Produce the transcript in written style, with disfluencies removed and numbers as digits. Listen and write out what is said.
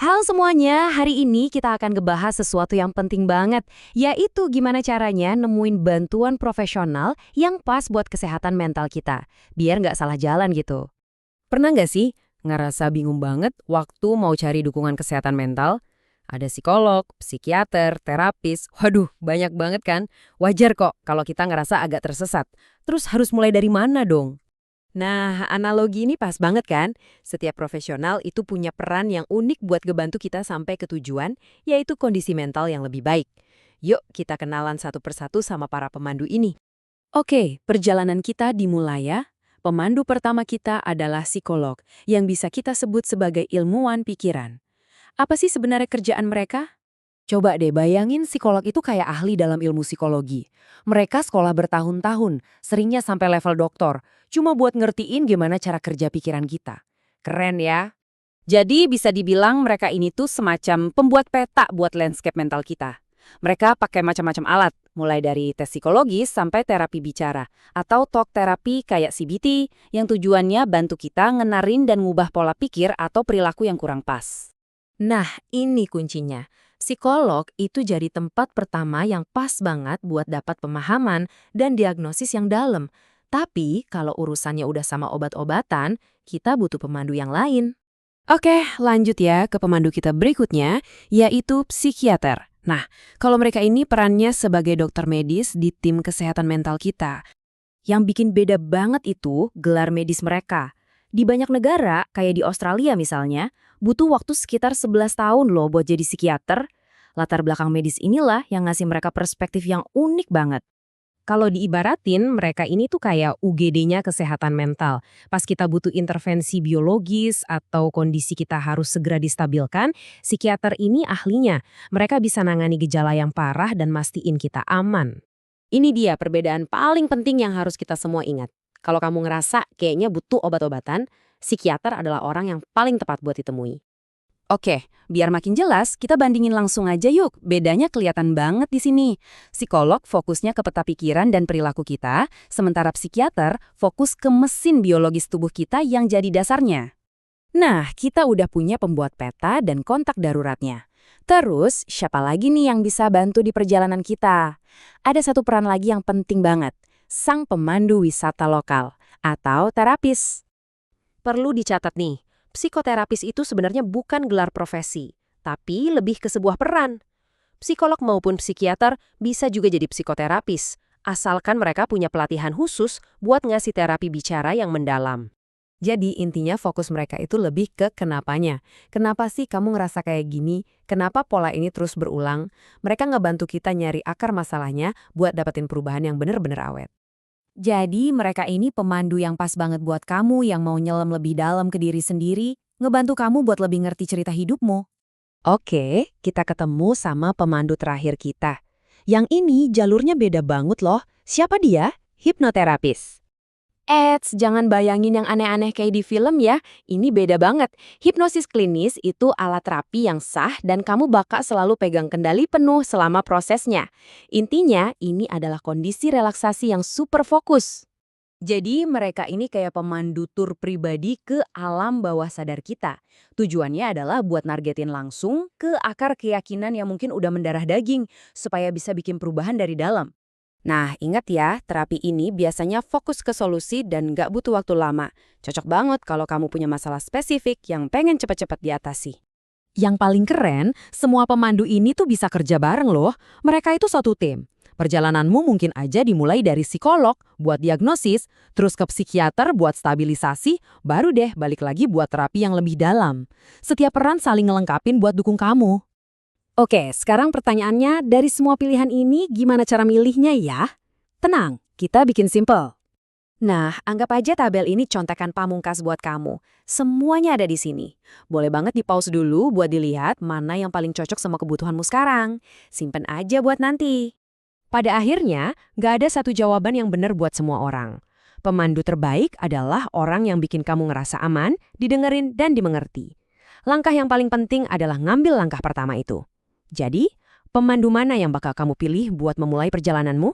Halo semuanya, hari ini kita akan ngebahas sesuatu yang penting banget, yaitu gimana caranya nemuin bantuan profesional yang pas buat kesehatan mental kita, biar nggak salah jalan gitu. Pernah nggak sih ngerasa bingung banget waktu mau cari dukungan kesehatan mental? Ada psikolog, psikiater, terapis, waduh banyak banget kan? Wajar kok kalau kita ngerasa agak tersesat. Terus harus mulai dari mana dong? Nah, analogi ini pas banget kan? Setiap profesional itu punya peran yang unik buat ngebantu kita sampai ke tujuan, yaitu kondisi mental yang lebih baik. Yuk, kita kenalan satu persatu sama para pemandu ini. Oke, perjalanan kita dimulai ya. Pemandu pertama kita adalah psikolog, yang bisa kita sebut sebagai ilmuwan pikiran. Apa sih sebenarnya kerjaan mereka? Coba deh bayangin psikolog itu kayak ahli dalam ilmu psikologi. Mereka sekolah bertahun-tahun, seringnya sampai level doktor, cuma buat ngertiin gimana cara kerja pikiran kita. Keren ya? Jadi bisa dibilang mereka ini tuh semacam pembuat peta buat landscape mental kita. Mereka pakai macam-macam alat, mulai dari tes psikologis sampai terapi bicara, atau talk terapi kayak CBT, yang tujuannya bantu kita ngenarin dan ngubah pola pikir atau perilaku yang kurang pas. Nah, ini kuncinya. Psikolog itu jadi tempat pertama yang pas banget buat dapat pemahaman dan diagnosis yang dalam. Tapi kalau urusannya udah sama obat-obatan, kita butuh pemandu yang lain. Oke, lanjut ya ke pemandu kita berikutnya, yaitu psikiater. Nah, kalau mereka ini perannya sebagai dokter medis di tim kesehatan mental kita. Yang bikin beda banget itu gelar medis mereka. Di banyak negara, kayak di Australia misalnya, butuh waktu sekitar 11 tahun loh buat jadi psikiater. Latar belakang medis inilah yang ngasih mereka perspektif yang unik banget. Kalau diibaratin, mereka ini tuh kayak UGD-nya kesehatan mental. Pas kita butuh intervensi biologis atau kondisi kita harus segera distabilkan, psikiater ini ahlinya. Mereka bisa nangani gejala yang parah dan mastiin kita aman. Ini dia perbedaan paling penting yang harus kita semua ingat. Kalau kamu ngerasa kayaknya butuh obat-obatan, psikiater adalah orang yang paling tepat buat ditemui. Oke, biar makin jelas, kita bandingin langsung aja yuk. Bedanya kelihatan banget di sini. Psikolog fokusnya ke peta pikiran dan perilaku kita, sementara psikiater fokus ke mesin biologis tubuh kita yang jadi dasarnya. Nah, kita udah punya pembuat peta dan kontak daruratnya. Terus, siapa lagi nih yang bisa bantu di perjalanan kita? Ada satu peran lagi yang penting banget, sang pemandu wisata lokal atau terapis. Perlu dicatat nih, psikoterapis itu sebenarnya bukan gelar profesi, tapi lebih ke sebuah peran. Psikolog maupun psikiater bisa juga jadi psikoterapis, asalkan mereka punya pelatihan khusus buat ngasih terapi bicara yang mendalam. Jadi intinya fokus mereka itu lebih ke kenapanya. Kenapa sih kamu ngerasa kayak gini? Kenapa pola ini terus berulang? Mereka ngebantu kita nyari akar masalahnya buat dapetin perubahan yang benar-benar awet. Jadi mereka ini pemandu yang pas banget buat kamu yang mau nyelam lebih dalam ke diri sendiri, ngebantu kamu buat lebih ngerti cerita hidupmu. Oke, kita ketemu sama pemandu terakhir kita. Yang ini jalurnya beda banget loh. Siapa dia? Hipnoterapis. Jangan bayangin yang aneh-aneh kayak di film ya. Ini beda banget. Hipnosis klinis itu alat terapi yang sah dan kamu bakal selalu pegang kendali penuh selama prosesnya. Intinya, ini adalah kondisi relaksasi yang super fokus. Jadi mereka ini kayak pemandu tur pribadi ke alam bawah sadar kita. Tujuannya adalah buat nargetin langsung ke akar keyakinan yang mungkin udah mendarah daging, supaya bisa bikin perubahan dari dalam. Nah, ingat ya, terapi ini biasanya fokus ke solusi dan nggak butuh waktu lama. Cocok banget kalau kamu punya masalah spesifik yang pengen cepat-cepat diatasi. Yang paling keren, semua pemandu ini tuh bisa kerja bareng loh. Mereka itu satu tim. Perjalananmu mungkin aja dimulai dari psikolog buat diagnosis, terus ke psikiater buat stabilisasi, baru deh balik lagi buat terapi yang lebih dalam. Setiap peran saling ngelengkapin buat dukung kamu. Oke, sekarang pertanyaannya, dari semua pilihan ini gimana cara milihnya ya? Tenang, kita bikin simple. Nah, anggap aja tabel ini contekan pamungkas buat kamu. Semuanya ada di sini. Boleh banget di-pause dulu buat dilihat mana yang paling cocok sama kebutuhanmu sekarang. Simpen aja buat nanti. Pada akhirnya, nggak ada satu jawaban yang benar buat semua orang. Pemandu terbaik adalah orang yang bikin kamu ngerasa aman, didengerin, dan dimengerti. Langkah yang paling penting adalah ngambil langkah pertama itu. Jadi, pemandu mana yang bakal kamu pilih buat memulai perjalananmu?